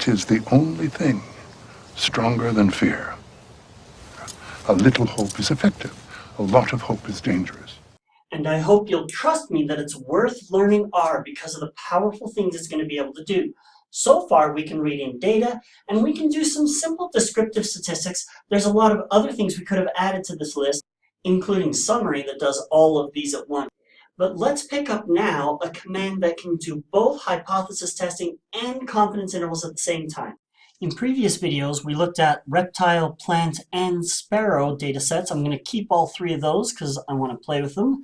It is the only thing stronger than fear. A little hope is effective. A lot of hope is dangerous. And I hope you'll trust me that it's worth learning R because of the powerful things it's going to be able to do. So far, we can read in data, and we can do some simple descriptive statistics. There's a lot of other things we could have added to this list, including summary that does all of these at once. But let's pick up now a command that can do both hypothesis testing and confidence intervals at the same time. In previous videos, we looked at reptile, plant, and sparrow datasets. I'm going to keep all three of those because I want to play with them.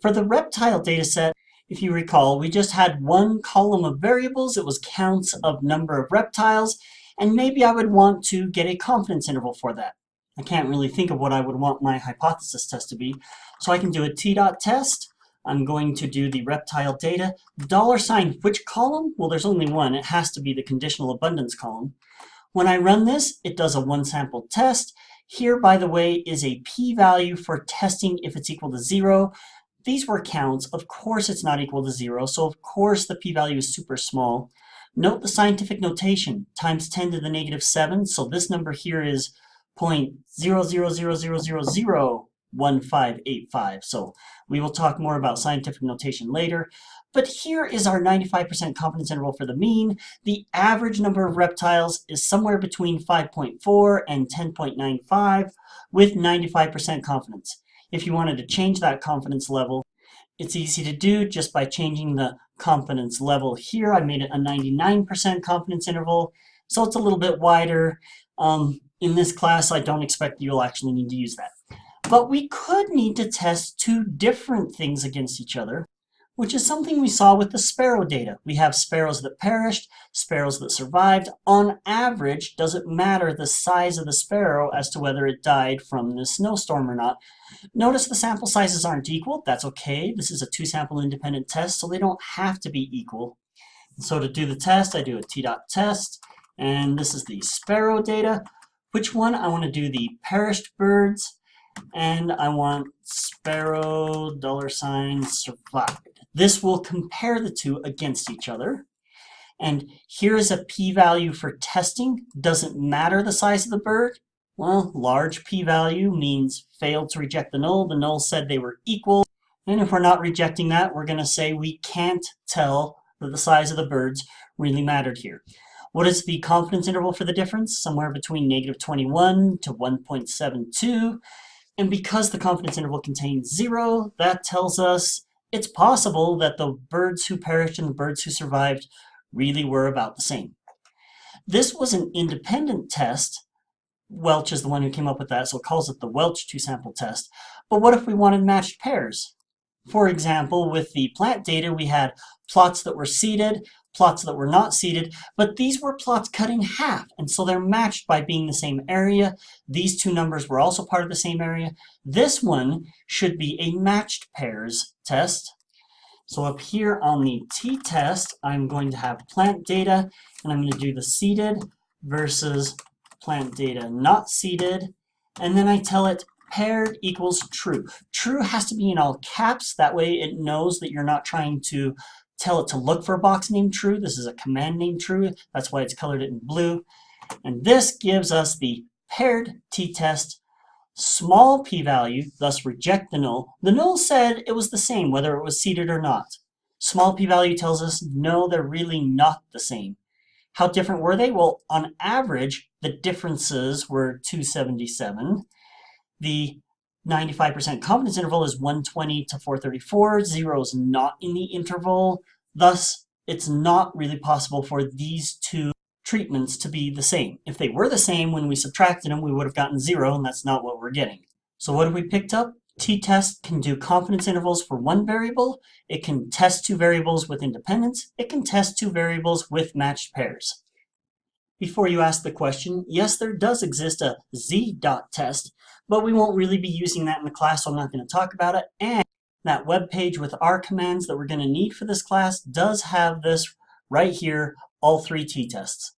For the reptile dataset, if you recall, we just had one column of variables. It was counts of number of reptiles, and maybe I would want to get a confidence interval for that. I can't really think of what I would want my hypothesis test to be, so I can do a t.test. I'm going to do the reptile data. $, which column? Well, there's only one. It has to be the conditional abundance column. When I run this, it does a one sample test. Here, by the way, is a p-value for testing if it's equal to 0. These were counts. Of course it's not equal to 0, so of course the p-value is super small. Note the scientific notation, times 10 to the negative 7, so this number here is 0.000001585. So we will talk more about scientific notation later. But here is our 95% confidence interval for the mean. The average number of reptiles is somewhere between 5.4 and 10.95 with 95% confidence. If you wanted to change that confidence level, it's easy to do just by changing the confidence level here. I made it a 99% confidence interval, so it's a little bit wider. In this class, I don't expect you'll actually need to use that. But we could need to test two different things against each other, which is something we saw with the sparrow data. We have sparrows that perished, sparrows that survived. On average, does it matter the size of the sparrow as to whether it died from the snowstorm or not? Notice the sample sizes aren't equal. That's okay. This is a two-sample independent test, so they don't have to be equal. So to do the test, I do a t.test, and this is the sparrow data. Which one? I want to do the perished birds, and I want sparrow $survived. This will compare the two against each other. And here is a p-value for testing. Doesn't matter the size of the bird. Well, large p-value means failed to reject the null. The null said they were equal. And if we're not rejecting that, we're going to say we can't tell that the size of the birds really mattered here. What is the confidence interval for the difference? Somewhere between negative 21 to 1.72. And because the confidence interval contains 0, that tells us it's possible that the birds who perished and the birds who survived really were about the same. This was an independent test. Welch is the one who came up with that, so it calls it the Welch two-sample test. But what if we wanted matched pairs? For example, with the plant data, we had plots that were seeded, plots that were not seeded, but these were plots cut in half, and so they're matched by being the same area. These two numbers were also part of the same area. This one should be a matched pairs test. So up here on the t-test, I'm going to have plant data, and I'm going to do the seeded versus plant data not seeded, and then I tell it paired equals true. True has to be in all caps, that way it knows that you're not trying to tell it to look for a box named true. This is a command named true, that's why it's colored it in blue. And this gives us the paired t-test, small p-value, thus reject the null. The null said it was the same whether it was seeded or not. Small p-value tells us no, they're really not the same. How different were they? Well, on average, the differences were 277. The 95% confidence interval is 120 to 434. 0 is not in the interval. Thus, it's not really possible for these two treatments to be the same. If they were the same, when we subtracted them, we would have gotten 0, and that's not what we're getting. So what have we picked up? T-test can do confidence intervals for one variable. It can test two variables with independence. It can test two variables with matched pairs. Before you ask the question, yes, there does exist a z.test, but we won't really be using that in the class, so I'm not going to talk about it. And that web page with our commands that we're going to need for this class does have this right here, all three t-tests.